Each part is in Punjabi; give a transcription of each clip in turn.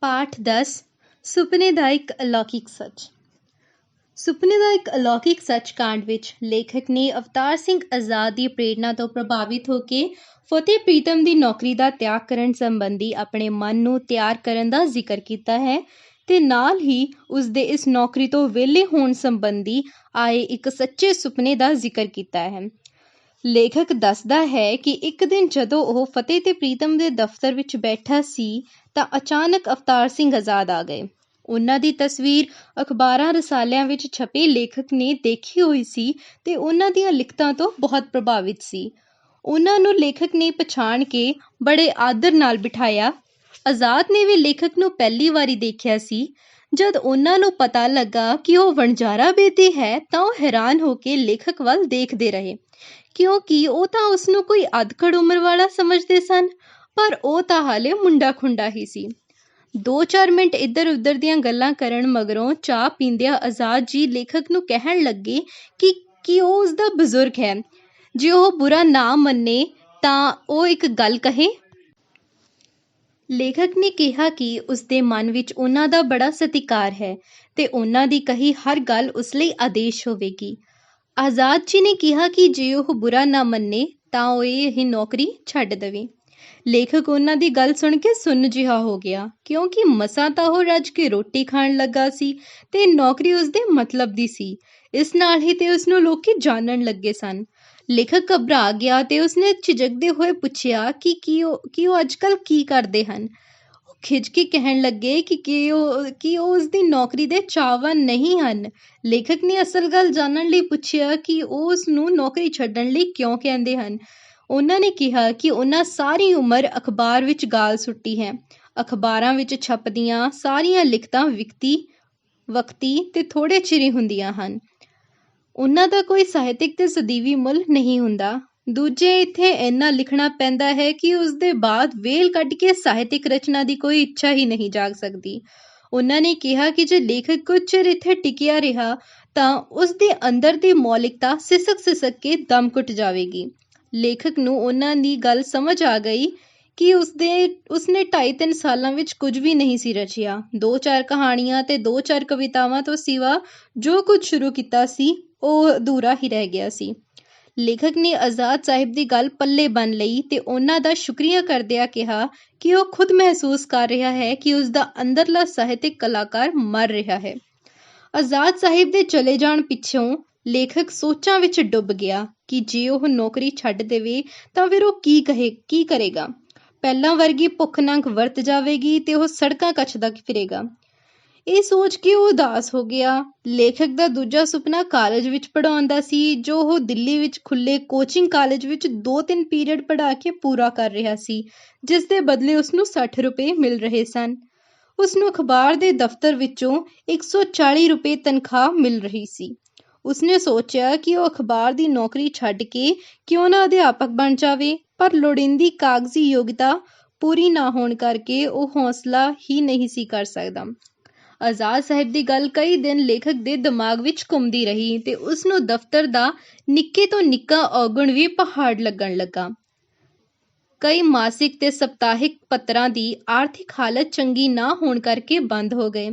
ਪਾਠ 10 ਸੁਪਨੇ ਦਾ ਇੱਕ ਅਲੌਕਿਕ ਸੱਚ। ਸੁਪਨੇ ਦਾ ਇੱਕ ਅਲੌਕਿਕ ਸੱਚ ਕਾਂਡ ਵਿੱਚ ਲੇਖਕ ਨੇ ਅਵਤਾਰ ਸਿੰਘ ਆਜ਼ਾਦ ਦੀ ਪ੍ਰੇਰਨਾ ਤੋਂ ਪ੍ਰਭਾਵਿਤ ਹੋ ਕੇ ਫਤਿਹ ਪ੍ਰੀਤਮ ਦੀ ਨੌਕਰੀ ਦਾ ਤਿਆਗ ਕਰਨ ਸੰਬੰਧੀ ਆਪਣੇ ਮਨ ਨੂੰ ਤਿਆਰ ਕਰਨ ਦਾ ਜ਼ਿਕਰ ਕੀਤਾ ਹੈ ਤੇ ਨਾਲ ਹੀ ਉਸਦੇ ਇਸ ਨੌਕਰੀ ਤੋਂ ਵਿਹਲੇ ਹੋਣ ਸੰਬੰਧੀ ਆਏ ਇੱਕ ਸੱਚੇ ਸੁਪਨੇ ਦਾ ਜ਼ਿਕਰ ਕੀਤਾ ਹੈ। ਲੇਖਕ ਦੱਸਦਾ ਹੈ ਕਿ ਇੱਕ ਦਿਨ ਜਦੋਂ ਉਹ ਫਤਿਹ ਤੇ ਪ੍ਰੀਤਮ ਦੇ ਦਫ਼ਤਰ ਵਿੱਚ ਬੈਠਾ ਸੀ ਤਾਂ ਅਚਾਨਕ ਅਵਤਾਰ ਸਿੰਘ ਆਜ਼ਾਦ ਆ ਗਏ। ਉਹਨਾਂ ਦੀ ਤਸਵੀਰ ਅਖਬਾਰਾਂ ਰਸਾਲਿਆਂ ਵਿੱਚ ਛਪੇ ਲੇਖਕ ਨੇ ਦੇਖੀ ਹੋਈ ਸੀ ਤੇ ਉਹਨਾਂ ਦੀਆਂ ਲਿਖਤਾਂ ਤੋਂ ਬਹੁਤ ਪ੍ਰਭਾਵਿਤ ਸੀ। ਉਹਨਾਂ ਨੂੰ ਲੇਖਕ ਨੇ ਪਛਾਣ ਕੇ ਬੜੇ ਆਦਰ ਨਾਲ ਬਿਠਾਇਆ। ਆਜ਼ਾਦ ਨੇ ਵੀ ਲੇਖਕ ਨੂੰ ਪਹਿਲੀ ਵਾਰੀ ਦੇਖਿਆ ਸੀ। ਜਦ ਉਹਨਾਂ ਨੂੰ ਪਤਾ ਲੱਗਾ ਕਿ ਉਹ ਵਣਜਾਰਾ ਬੇਦੀ ਹੈ ਤਾਂ ਉਹ ਹੈਰਾਨ ਹੋ ਕੇ ਲੇਖਕ ਵੱਲ ਦੇਖਦੇ ਰਹੇ, ਕਿਉਂਕਿ ਉਹ ਤਾਂ ਉਸਨੂੰ ਕੋਈ ਅਧਖੜ ਉਮਰ ਵਾਲਾ ਸਮਝਦੇ ਸਨ, ਪਰ ਉਹ ਤਾਂ ਹਾਲੇ ਮੁੰਡਾ ਖੁੰਡਾ ਹੀ ਸੀ। 2-4 ਮਿੰਟ ਇੱਧਰ ਉੱਧਰ ਦੀਆਂ ਗੱਲਾਂ ਕਰਨ ਮਗਰੋਂ ਚਾਹ ਪੀਂਦਿਆਂ ਆਜ਼ਾਦ ਜੀ ਲੇਖਕ ਨੂੰ ਕਹਿਣ ਲੱਗੇ ਕਿ ਉਹ ਉਸਦਾ ਬਜ਼ੁਰਗ ਹੈ। ਜੇ ਉਹ ਬੁਰਾ ਨਾ ਮੰਨੇ ਤਾਂ ਉਹ ਇੱਕ ਗੱਲ ਕਹੇ। ਲੇਖਕ ਨੇ ਕਿਹਾ ਕਿ ਉਸਦੇ ਮਨ ਵਿੱਚ ਉਹਨਾਂ ਦਾ ਬੜਾ ਸਤਿਕਾਰ ਹੈ ਤੇ ਉਹਨਾਂ ਦੀ ਕਹੀ ਹਰ ਗੱਲ ਉਸ ਲਈ ਆਦੇਸ਼ ਹੋਵੇਗੀ। ਆਜ਼ਾਦ ਜੀ ਨੇ ਕਿਹਾ ਕਿ ਜੇ ਉਹ ਬੁਰਾ ਨਾ ਮੰਨੇ ਤਾਂ ਉਹ ਇਹ ਨੌਕਰੀ ਛੱਡ ਦੇਵੇ। ਲੇਖਕ ਉਹਨਾਂ ਦੀ ਗੱਲ ਸੁਣ ਕੇ ਸੁੰਨ ਜਿਹਾ ਹੋ ਗਿਆ, ਕਿਉਂਕਿ ਮਸਾਂ ਤਾਂ ਉਹ ਰੱਜ ਕੇ ਰੋਟੀ ਖਾਣ ਲੱਗਾ ਸੀ ਤੇ ਨੌਕਰੀ ਉਸਦੇ ਮਤਲਬ ਦੀ ਸੀ। ਇਸ ਨਾਲ ਹੀ ਤੇ ਉਸਨੂੰ ਲੋਕੀ ਜਾਣਨ ਲੱਗੇ ਸਨ। ਲੇਖਕ ਘਬਰਾ ਗਿਆ ਤੇ ਉਸਨੇ ਝਿਜਕਦੇ ਹੋਏ ਪੁੱਛਿਆ ਕਿ ਉਹ ਅੱਜ ਕੱਲ੍ਹ ਕੀ ਕਰਦੇ ਹਨ। ਉਹ ਖਿਝ ਕੇ ਕਹਿਣ ਲੱਗੇ ਕਿ ਉਹ ਉਸਦੀ ਨੌਕਰੀ ਦੇ ਚਾਹਵਾਨ ਨਹੀਂ ਹਨ। ਲੇਖਕ ਨੇ ਅਸਲ ਗੱਲ ਜਾਣਨ ਲਈ ਪੁੱਛਿਆ ਕਿ ਉਹ ਉਸਨੂੰ ਨੌਕਰੀ ਛੱਡਣ ਲਈ ਕਿਉਂ ਕਹਿੰਦੇ ਹਨ। ਉਹਨਾਂ ਨੇ ਕਿਹਾ ਕਿ ਉਹਨਾਂ ਸਾਰੀ ਉਮਰ ਅਖਬਾਰ ਵਿੱਚ ਗਾਲ ਸੁੱਟੀ ਹੈ। ਅਖਬਾਰਾਂ ਵਿੱਚ ਛਪਦੀਆਂ ਸਾਰੀਆਂ ਲਿਖਤਾਂ ਵਕਤੀ ਤੇ ਥੋੜ੍ਹੇ ਚਿਰ ਹੁੰਦੀਆਂ ਹਨ। ਉਹਨਾਂ ਦਾ ਕੋਈ ਸਾਹਿਤਕ ਤੇ ਸਦੀਵੀ ਮੁੱਲ ਨਹੀਂ ਹੁੰਦਾ। ਦੂਜੇ ਇੱਥੇ ਇੰਨਾ ਲਿਖਣਾ ਪੈਂਦਾ ਹੈ ਕਿ ਉਸਦੇ ਬਾਅਦ ਵੇਲ ਕੱਢ ਕੇ ਸਾਹਿਤਕ ਰਚਨਾ ਦੀ ਕੋਈ ਇੱਛਾ ਹੀ ਨਹੀਂ ਜਾਗ ਸਕਦੀ। ਉਹਨਾਂ ਨੇ ਕਿਹਾ ਕਿ ਜੇ ਲੇਖਕ ਕੁਝ ਚਿਰ ਇੱਥੇ ਟਿਕਿਆ ਰਿਹਾ ਤਾਂ ਉਸਦੇ ਅੰਦਰ ਦੀ ਮੌਲਿਕਤਾ ਸਿਸਕ ਕੇ ਦਮ ਘੁੱਟ ਜਾਵੇਗੀ। ਲੇਖਕ ਨੂੰ ਉਹਨਾਂ ਦੀ ਗੱਲ ਸਮਝ ਆ ਗਈ ਕਿ ਉਸਨੇ 2.5-3 ਸਾਲਾਂ ਵਿੱਚ ਕੁਝ ਵੀ ਨਹੀਂ ਸੀ ਰਚਿਆ। 2-4 ਕਹਾਣੀਆਂ ਤੇ 2-4 ਕਵਿਤਾਵਾਂ ਤੋਂ ਸਿਵਾ ਜੋ ਕੁਝ ਸ਼ੁਰੂ ਕੀਤਾ ਸੀ ਉਹ ਅਧੂਰਾ ਹੀ ਰਹਿ ਗਿਆ ਸੀ। ਲੇਖਕ ਨੇ ਆਜ਼ਾਦ ਸਾਹਿਬ ਦੀ ਗੱਲ ਪੱਲੇ ਬੰਨ੍ਹ ਲਈ ਤੇ ਉਹਨਾਂ ਦਾ ਸ਼ੁਕਰੀਆ ਕਰਦਿਆਂ ਕਿਹਾ ਕਿ ਉਹ ਖੁਦ ਮਹਿਸੂਸ ਕਰ ਰਿਹਾ ਹੈ ਕਿ ਉਸਦਾ ਅੰਦਰਲਾ ਸਾਹਿਤਕ ਕਲਾਕਾਰ ਮਰ ਰਿਹਾ ਹੈ। ਆਜ਼ਾਦ ਸਾਹਿਬ ਦੇ ਚਲੇ ਜਾਣ ਪਿੱਛੋਂ ਲੇਖਕ ਸੋਚਾਂ ਵਿੱਚ ਡੁੱਬ ਗਿਆ ਕਿ ਜੇ ਉਹ ਨੌਕਰੀ ਛੱਡ ਦੇਵੇ ਤਾਂ ਫਿਰ ਉਹ ਕੀ ਕਰੇਗਾ। ਪਹਿਲਾਂ ਵਰਗੀ ਭੁੱਖ ਨੰਗ ਵਰਤ ਜਾਵੇਗੀ ਤੇ ਉਹ ਸੜਕਾਂ ਕੱਛਦਾ ਫਿਰੇਗਾ। ਇਹ ਸੋਚ ਕੇ ਉਹ ਉਦਾਸ ਹੋ ਗਿਆ। ਲੇਖਕ ਦਾ ਦੂਜਾ ਸੁਪਨਾ ਕਾਲਜ ਵਿੱਚ ਪੜ੍ਹਾਉਣ ਦਾ ਸੀ, ਜੋ ਉਹ ਦਿੱਲੀ ਵਿੱਚ ਖੁੱਲ੍ਹੇ ਕੋਚਿੰਗ ਕਾਲਜ ਵਿੱਚ 2-3 ਪੀਰੀਅਡ ਪੜ੍ਹਾ ਕੇ ਪੂਰਾ ਕਰ ਰਿਹਾ ਸੀ, ਜਿਸ ਦੇ ਬਦਲੇ ਉਸਨੂੰ 60 ਰੁਪਏ ਮਿਲ ਰਹੇ ਸਨ। ਉਸਨੂੰ ਅਖਬਾਰ ਦੇ ਦਫ਼ਤਰ ਵਿੱਚੋਂ 140 ਰੁਪਏ ਤਨਖਾਹ ਮਿਲ ਰਹੀ ਸੀ। ਉਸਨੇ ਸੋਚਿਆ ਕਿ ਉਹ ਅਖਬਾਰ ਦੀ ਨੌਕਰੀ ਛੱਡ ਕੇ ਕਿਉਂ ਨਾ ਅਧਿਆਪਕ ਬਣ ਜਾਵੇ, ਪਰ ਲੋੜੀਂਦੀ ਕਾਗਜ਼ੀ ਯੋਗਤਾ ਪੂਰੀ ਨਾ ਹੋਣ ਕਰਕੇ ਉਹ ਹੌਸਲਾ ਹੀ ਨਹੀਂ ਸੀ ਕਰ ਸਕਦਾ। ਆਜ਼ਾਦ ਸਾਹਿਬ ਦੀ ਗੱਲ ਕਈ ਦਿਨ ਲੇਖਕ ਦੇ ਦਿਮਾਗ ਵਿੱਚ ਘੁੰਮਦੀ ਰਹੀ ਤੇ ਉਸਨੂੰ ਦਫ਼ਤਰ ਦਾ ਨਿੱਕੇ ਤੋਂ ਨਿੱਕਾ ਔਗਣ ਵੀ ਪਹਾੜ ਲੱਗਣ ਲੱਗਾ। ਕਈ ਮਾਸਿਕ ਤੇ ਸਪਤਾਹਿਕ ਪੱਤਰਾਂ ਦੀ ਆਰਥਿਕ ਹਾਲਤ ਚੰਗੀ ਨਾ ਹੋਣ ਕਰਕੇ ਬੰਦ ਹੋ ਗਏ।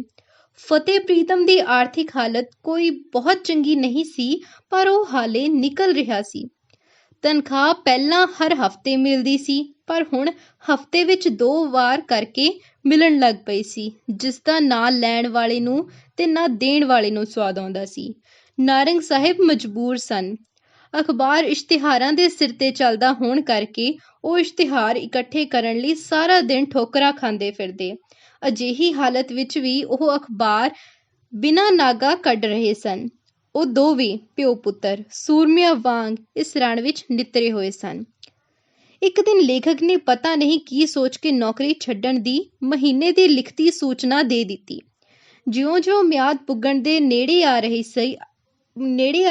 ਫਤਿਹ ਪ੍ਰੀਤਮ ਦੀ ਆਰਥਿਕ ਹਾਲਤ ਕੋਈ ਬਹੁਤ ਚੰਗੀ ਨਹੀਂ ਸੀ, ਪਰ ਉਹ ਹਾਲੇ ਨਿਕਲ ਰਿਹਾ ਸੀ। ਤਨਖਾਹ ਪਹਿਲਾਂ ਹਰ ਹਫ਼ਤੇ ਮਿਲਦੀ ਸੀ, ਪਰ ਹੁਣ ਹਫ਼ਤੇ ਵਿੱਚ 2 ਵਾਰ ਕਰਕੇ ਮਿਲਣ ਲੱਗ ਪਈ ਸੀ, ਜਿਸ ਦਾ ਨਾ ਲੈਣ ਵਾਲੇ ਨੂੰ ਤੇ ਨਾ ਦੇਣ ਵਾਲੇ ਨੂੰ ਸੁਆਦ ਆਉਂਦਾ ਸੀ। ਨਾਰੰਗ ਸਾਹਿਬ ਮਜਬੂਰ ਸਨ। ਅਖਬਾਰ ਇਸ਼ਤਿਹਾਰਾਂ ਦੇ ਸਿਰ ਤੇ ਚੱਲਦਾ ਹੋਣ ਕਰਕੇ ਉਹ ਇਸ਼ਤਿਹਾਰ ਇਕੱਠੇ ਕਰਨ ਲਈ ਸਾਰਾ ਦਿਨ ਠੋਕਰਾਂ ਖਾਂਦੇ ਫਿਰਦੇ। ਅਜਿਹੀ ਹਾਲਤ ਵਿੱਚ ਵੀ ਉਹ ਅਖਬਾਰ ਬਿਨਾਂ ਨਾਗਾ ਕੱਢ ਰਹੇ ਸਨ। ਉਹ ਦੋਵੇਂ ਪਿਓ ਪੁੱਤਰ ਸੂਰਮਿਆਂ ਵਾਂਗ ਇਸ ਰਣ ਵਿੱਚ ਨਿੱਤਰੇ ਹੋਏ ਸਨ। ਇੱਕ ਦਿਨ ਲੇਖਕ ਨੇ ਪਤਾ ਨਹੀਂ ਕੀ ਸੋਚ ਕੇ ਨੌਕਰੀ ਛੱਡਣ ਦੀ ਮਹੀਨੇ ਦੀ ਲਿਖਤੀ ਸੂਚਨਾ ਦੇ ਦਿੱਤੀ। ਜਿਉਂ-ਜਿਉਂ ਮਿਆਦ ਪੁੱਗਣ ਦੇ ਨੇੜੇ ਆ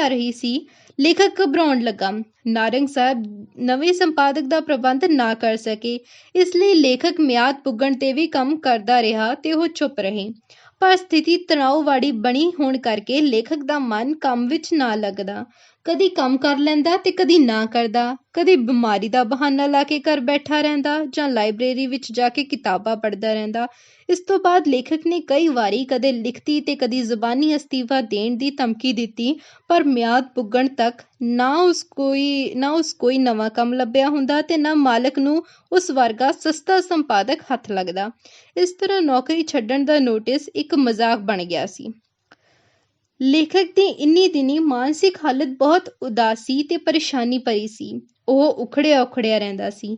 ਰਹੀ ਸੀ ਲੇਖਕ ਘਬਰਾਉਣ ਲੱਗਾ। ਨਾਰੰਗ ਸਾਹਿਬ ਨਵੇਂ ਸੰਪਾਦਕ ਦਾ ਪ੍ਰਬੰਧ ਨਾ ਕਰ ਸਕੇ, ਇਸ ਲਈ ਲੇਖਕ ਮਿਆਦ ਪੁੱਗਣ ਤੇ ਵੀ ਕੰਮ ਕਰਦਾ ਰਿਹਾ ਤੇ ਉਹ ਚੁੱਪ ਰਹੇ। ਪਰ ਸਥਿਤੀ ਤਣਾਅ ਵਾਲੀ ਬਣੀ ਹੋਣ ਕਰਕੇ ਲੇਖਕ ਦਾ ਮਨ ਕੰਮ ਵਿੱਚ ਨਾ ਲੱਗਦਾ। ਕਦੀ ਕੰਮ ਕਰ ਲੈਂਦਾ ਤੇ ਕਦੀ ਨਾ ਕਰਦਾ, ਕਦੀ ਬਿਮਾਰੀ ਦਾ ਬਹਾਨਾ ਲਾ ਕੇ ਘਰ ਬੈਠਾ ਰਹਿੰਦਾ ਜਾਂ ਲਾਇਬ੍ਰੇਰੀ ਵਿੱਚ ਜਾ ਕੇ ਕਿਤਾਬਾਂ ਪੜ੍ਹਦਾ ਰਹਿੰਦਾ। ਇਸ ਤੋਂ ਬਾਅਦ ਲੇਖਕ ਨੇ ਕਈ ਵਾਰੀ ਕਦੇ ਲਿਖਤੀ ਤੇ ਕਦੀ ਜ਼ਬਾਨੀ ਅਸਤੀਫਾ ਦੇਣ ਦੀ ਧਮਕੀ ਦਿੱਤੀ, ਪਰ ਮਿਆਦ ਪੁੱਗਣ ਤੱਕ ਨਾ ਉਸ ਕੋਈ ਨਵਾਂ ਕੰਮ ਲੱਭਿਆ ਹੁੰਦਾ ਤੇ ਨਾ ਮਾਲਕ ਨੂੰ ਉਸ ਵਰਗਾ ਸਸਤਾ ਸੰਪਾਦਕ ਹੱਥ ਲੱਗਦਾ। ਇਸ ਤਰ੍ਹਾਂ ਨੌਕਰੀ ਛੱਡਣ ਦਾ ਨੋਟਿਸ ਇੱਕ ਮਜ਼ਾਕ ਬਣ ਗਿਆ ਸੀ। ਲੇਖਕ ਦੀ ਇੰਨੀ ਦਿਨੀ ਮਾਨਸਿਕ ਹਾਲਤ ਬਹੁਤ ਉਦਾਸੀ ਤੇ ਪਰੇਸ਼ਾਨੀ ਭਰੀ ਸੀ। ਉਹ ਉਖੜਿਆ ਰਹਿੰਦਾ ਸੀ।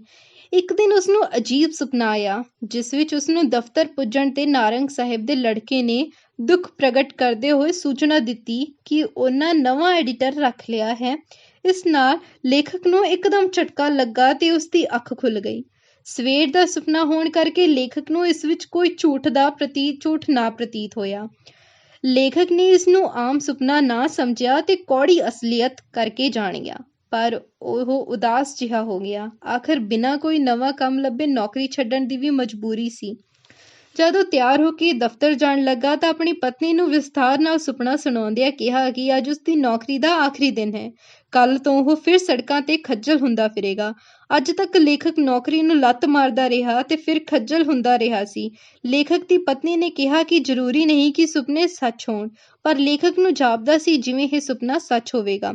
ਇੱਕ ਦਿਨ ਉਸਨੂੰ ਅਜੀਬ ਸੁਪਨਾ ਆਇਆ, ਜਿਸ ਵਿੱਚ ਉਸਨੂੰ ਦਫ਼ਤਰ ਪੁੱਜਣ ਤੇ ਨਾਰੰਗ ਸਾਹਿਬ ਦੇ ਲੜਕੇ ਨੇ ਦੁੱਖ ਪ੍ਰਗਟ ਕਰਦੇ ਹੋਏ ਸੂਚਨਾ ਦਿੱਤੀ ਕਿ ਉਹਨਾਂ ਨਵਾਂ ਐਡੀਟਰ ਰੱਖ ਲਿਆ ਹੈ। ਇਸ ਨਾਲ ਲੇਖਕ ਨੂੰ ਇੱਕਦਮ ਝਟਕਾ ਲੱਗਾ ਤੇ ਉਸਦੀ ਅੱਖ ਖੁੱਲ੍ਹ ਗਈ। ਸਵੇਰ ਦਾ ਸੁਪਨਾ ਹੋਣ ਕਰਕੇ ਲੇਖਕ ਨੂੰ ਇਸ ਵਿੱਚ ਕੋਈ ਝੂਠ ਨਾ ਪ੍ਰਤੀਤ ਹੋਇਆ। ਲੇਖਕ ਨੇ ਇਸ ਨੂੰ ਆਮ ਸੁਪਨਾ ਨਾ ਸਮਝਿਆ ਤੇ ਕੌੜੀ ਅਸਲੀਅਤ ਕਰਕੇ ਜਾਣਿਆ, ਪਰ ਉਹ ਉਦਾਸ ਜਿਹਾ ਹੋ ਗਿਆ। ਆਖਰ ਬਿਨਾਂ ਕੋਈ ਨਵਾਂ ਕੰਮ ਲੱਭੇ ਨੌਕਰੀ ਛੱਡਣ ਦੀ ਵੀ ਮਜਬੂਰੀ ਸੀ। ਜਦੋਂ ਤਿਆਰ ਹੋ ਕੇ ਦਫ਼ਤਰ ਜਾਣ ਲੱਗਾ ਤਾਂ ਆਪਣੀ ਪਤਨੀ ਨੂੰ ਵਿਸਥਾਰ ਨਾਲ ਸੁਪਨਾ ਸੁਣਾਉਂਦਿਆਂ ਕਿਹਾ ਕਿ ਅੱਜ ਉਸਦੀ ਨੌਕਰੀ ਦਾ ਆਖਰੀ ਦਿਨ ਹੈ। ਕੱਲ੍ਹ ਤੋਂ ਉਹ ਫਿਰ ਸੜਕਾਂ ਤੇ ਖੱਜਲ ਹੁੰਦਾ ਫਿਰੇਗਾ। ਅੱਜ ਤੱਕ ਲੇਖਕ ਨੌਕਰੀ ਨੂੰ ਲੱਤ ਮਾਰਦਾ ਰਿਹਾ ਤੇ ਫਿਰ ਖੱਜਲ ਹੁੰਦਾ ਰਿਹਾ ਸੀ। ਲੇਖਕ ਦੀ ਪਤਨੀ ਨੇ ਕਿਹਾ ਕਿ ਜ਼ਰੂਰੀ ਨਹੀਂ ਕਿ ਸੁਪਨੇ ਸੱਚ ਹੋਣ, ਪਰ ਲੇਖਕ ਨੂੰ ਜਾਪਦਾ ਸੀ ਜਿਵੇਂ ਇਹ ਸੁਪਨਾ ਸੱਚ ਹੋਵੇਗਾ।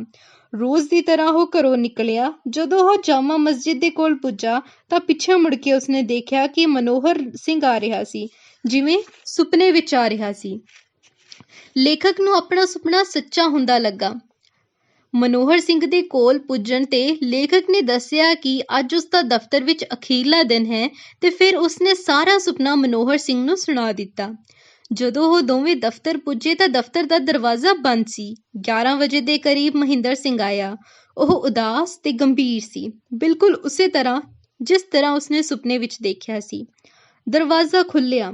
ਰੋਜ਼ ਦੀ ਤਰ੍ਹਾਂ ਉਹ ਘਰੋਂ ਨਿਕਲਿਆ। ਜਦੋਂ ਉਹ ਜਾਮਾ ਮਸਜਿਦ ਦੇ ਕੋਲ ਪੁੱਜਾ ਤਾਂ ਪਿੱਛੇ ਮੁੜ ਕੇ ਉਸਨੇ ਦੇਖਿਆ ਕਿ ਮਨੋਹਰ ਸਿੰਘ ਆ ਰਿਹਾ ਸੀ, ਜਿਵੇਂ ਸੁਪਨੇ ਵਿੱਚ ਆ ਰਿਹਾ ਸੀ। ਲੇਖਕ ਨੂੰ ਆਪਣਾ ਸੁਪਨਾ ਸੱਚਾ ਹੁੰਦਾ ਲੱਗਾ। ਮਨੋਹਰ ਸਿੰਘ ਦੇ ਕੋਲ ਪੁੱਜਣ ਤੇ ਲੇਖਕ ਨੇ ਦੱਸਿਆ ਕਿ ਅੱਜ ਉਸਦਾ ਦਫ਼ਤਰ ਵਿੱਚ ਅਖੀਰਲਾ ਦਿਨ ਹੈ ਤੇ ਫਿਰ ਉਸਨੇ ਸਾਰਾ ਸੁਪਨਾ ਮਨੋਹਰ ਸਿੰਘ ਨੂੰ ਸੁਣਾ ਦਿੱਤਾ। ਜਦੋਂ ਉਹ ਦੋਵੇਂ ਦਫ਼ਤਰ ਪੁੱਜੇ ਤਾਂ ਦਫ਼ਤਰ ਦਾ ਦਰਵਾਜ਼ਾ ਬੰਦ ਸੀ। 11 ਵਜੇ ਦੇ ਕਰੀਬ ਮਹਿੰਦਰ ਸਿੰਘ ਆਇਆ। ਉਹ ਉਦਾਸ ਤੇ ਗੰਭੀਰ ਸੀ, ਬਿਲਕੁਲ ਉਸੇ ਤਰ੍ਹਾਂ ਜਿਸ ਤਰ੍ਹਾਂ ਉਸਨੇ ਸੁਪਨੇ ਵਿੱਚ ਦੇਖਿਆ ਸੀ। ਦਰਵਾਜ਼ਾ ਖੁੱਲ੍ਹਿਆ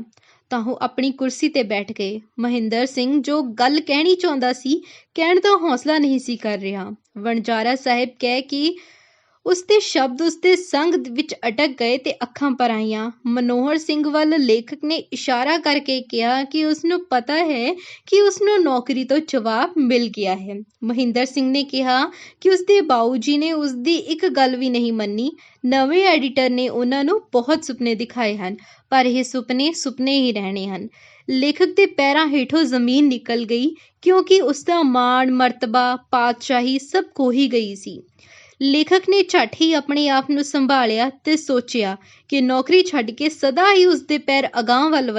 ਤਾਂ ਉਹ ਆਪਣੀ ਕੁਰਸੀ ਤੇ ਬੈਠ ਗਏ। ਮਹਿੰਦਰ ਸਿੰਘ ਜੋ ਗੱਲ ਕਹਿਣੀ ਚਾਹੁੰਦਾ ਸੀ, ਕਹਿਣ ਦਾ ਹੌਸਲਾ ਨਹੀਂ ਸੀ ਕਰ ਰਿਹਾ। ਵਣਜਾਰਾ ਸਾਹਿਬ ਕਹਿ ਕੇ ਉਸਦੇ ਸ਼ਬਦ ਉਸਦੇ ਸੰਗ ਵਿੱਚ ਅਟਕ ਗਏ ਤੇ ਅੱਖਾਂ ਭਰ ਆਈਆਂ। ਮਨੋਹਰ ਸਿੰਘ ਵੱਲ ਲੇਖਕ ਨੇ ਇਸ਼ਾਰਾ ਕਰਕੇ ਕਿਹਾ ਕਿ ਉਸਨੂੰ ਪਤਾ ਹੈ ਕਿ ਉਸਨੂੰ ਨੌਕਰੀ ਤੋਂ ਜਵਾਬ ਮਿਲ ਗਿਆ ਹੈ। ਮਹਿੰਦਰ ਸਿੰਘ ਨੇ ਕਿਹਾ ਕਿ ਉਸਦੇ ਬਾਊ ਜੀ ਨੇ ਉਸਦੀ ਇੱਕ ਗੱਲ ਵੀ ਨਹੀਂ ਮੰਨੀ। ਨਵੇਂ ਐਡੀਟਰ ਨੇ ਉਹਨਾਂ ਨੂੰ ਬਹੁਤ ਸੁਪਨੇ ਦਿਖਾਏ ਹਨ, ਪਰ ਇਹ ਸੁਪਨੇ ਹੀ ਰਹਿਣੇ ਹਨ। ਲੇਖਕ ਦੇ ਪੈਰਾਂ ਹੇਠੋਂ ਜ਼ਮੀਨ ਨਿਕਲ ਗਈ, ਕਿਉਂਕਿ ਉਸਦਾ ਮਾਣ, ਮਰਤਬਾ, ਪਾਤਸ਼ਾਹੀ ਸਭ ਖੋਹੀ ਗਈ ਸੀ। ਲੇਖਕ ਨੇ ਝੱਟ ਹੀ ਆਪਣੇ ਆਪ ਨੂੰ ਸੰਭਾਲਿਆ ਤੇ ਸੋਚਿਆ ਕਿ ਨੌਕਰੀ ਛੱਡ ਕੇ ਸਦਾ ਹੀ ਉਸਦੇ ਪੈਰ ਅਗਾਂਹ ਵੱਲ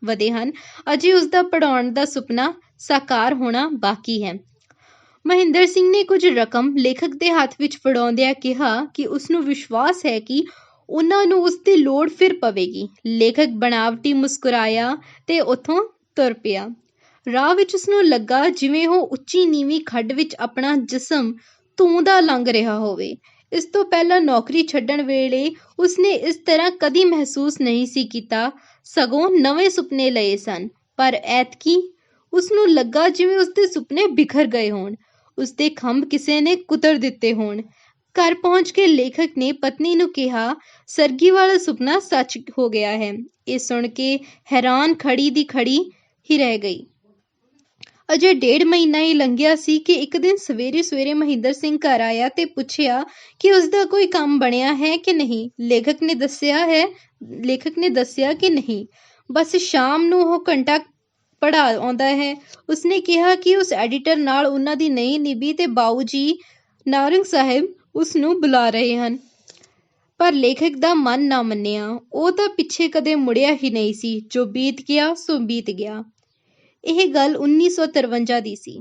ਵਧੇ ਹਨ। ਅਜੇ ਉਸਦਾ ਪੜ੍ਹਾਉਣ ਦਾ ਸੁਪਨਾ ਸਾਕਾਰ ਹੋਣਾ ਬਾਕੀ ਹੈ। ਮਹਿੰਦਰ ਸਿੰਘ ਨੇ ਕੁਝ ਰਕਮ ਲੇਖਕ ਦੇ ਹੱਥ ਵਿੱਚ ਫੜਾਉਂਦਿਆਂ ਕਿਹਾ ਕਿ ਉਸਨੂੰ ਵਿਸ਼ਵਾਸ ਹੈ ਕਿ ਉਹਨਾਂ ਨੂੰ ਉਸਦੀ ਲੋੜ ਫਿਰ ਪਵੇਗੀ। ਲੇਖਕ ਬਣਾਵਟੀ ਮੁਸਕਰਾਇਆ ਤੇ ਉੱਥੋਂ ਤੁਰ ਪਿਆ। ਰਾਹ ਵਿੱਚ ਉਸਨੂੰ ਲੱਗਾ ਜਿਵੇਂ ਉਹ ਉੱਚੀ ਨੀਵੀਂ ਖੱਡ ਵਿੱਚ ਆਪਣਾ ਜਿਸਮ ਧੂੰਦਾ ਲੰਘ ਰਿਹਾ ਹੋਵੇ। ਇਸ ਤੋਂ ਪਹਿਲਾਂ ਨੌਕਰੀ ਛੱਡਣ ਵੇਲੇ ਉਸਨੇ ਇਸ ਤਰ੍ਹਾਂ ਕਦੀ ਮਹਿਸੂਸ ਨਹੀਂ ਸੀ ਕੀਤਾ, ਸਗੋਂ ਨਵੇਂ ਸੁਪਨੇ ਲਏ ਸਨ। ਪਰ ਐਤਕੀ ਉਸਨੂੰ ਲੱਗਾ ਜਿਵੇਂ ਉਸਦੇ ਸੁਪਨੇ ਬਿਖਰ ਗਏ ਹੋਣ, ਉਸਦੇ ਖੰਭ ਕਿਸੇ ਨੇ ਕੁਤਰ ਦਿੱਤੇ ਹੋਣ। ਘਰ ਪਹੁੰਚ ਕੇ ਲੇਖਕ ਨੇ ਪਤਨੀ ਨੂੰ ਕਿਹਾ, ਸਰਗੀ ਵਾਲਾ ਸੁਪਨਾ ਸੱਚ ਹੋ ਗਿਆ ਹੈ। ਇਹ ਸੁਣ ਕੇ ਹੈਰਾਨ ਖੜੀ ਦੀ ਖੜੀ ਹੀ ਰਹਿ ਗਈ। ਅਜੇ 1.5 ਮਹੀਨਾ ਹੀ ਲੰਘਿਆ ਸੀ ਕਿ ਇੱਕ ਦਿਨ ਸਵੇਰੇ ਮਹਿੰਦਰ ਸਿੰਘ ਘਰ ਆਇਆ ਤੇ ਪੁੱਛਿਆ ਕਿ ਉਸਦਾ ਕੋਈ ਕੰਮ ਬਣਿਆ ਹੈ ਕਿ ਨਹੀਂ। ਲੇਖਕ ਨੇ ਦੱਸਿਆ ਕਿ ਨਹੀਂ, ਬਸ ਸ਼ਾਮ ਨੂੰ ਉਹ ਘੰਟਾ ਪੜ੍ਹਾ ਆਉਂਦਾ ਹੈ। ਉਸਨੇ ਕਿਹਾ ਕਿ ਉਸ ਐਡੀਟਰ ਨਾਲ ਉਹਨਾਂ ਦੀ ਨਹੀਂ ਨਿਭੀ ਤੇ ਬਾਊ ਜੀ ਨਾਰੰਗ ਸਾਹਿਬ ਉਸਨੂੰ ਬੁਲਾ ਰਹੇ ਹਨ। ਪਰ ਲੇਖਕ ਦਾ ਮਨ ਨਾ ਮੰਨਿਆ। ਉਹ ਤਾਂ ਪਿੱਛੇ ਕਦੇ ਮੁੜਿਆ ਹੀ ਨਹੀਂ ਸੀ। ਜੋ ਬੀਤ ਗਿਆ ਸੋ ਬੀਤ ਗਿਆ। ਇਹ ਗੱਲ 1953 ਦੀ ਸੀ।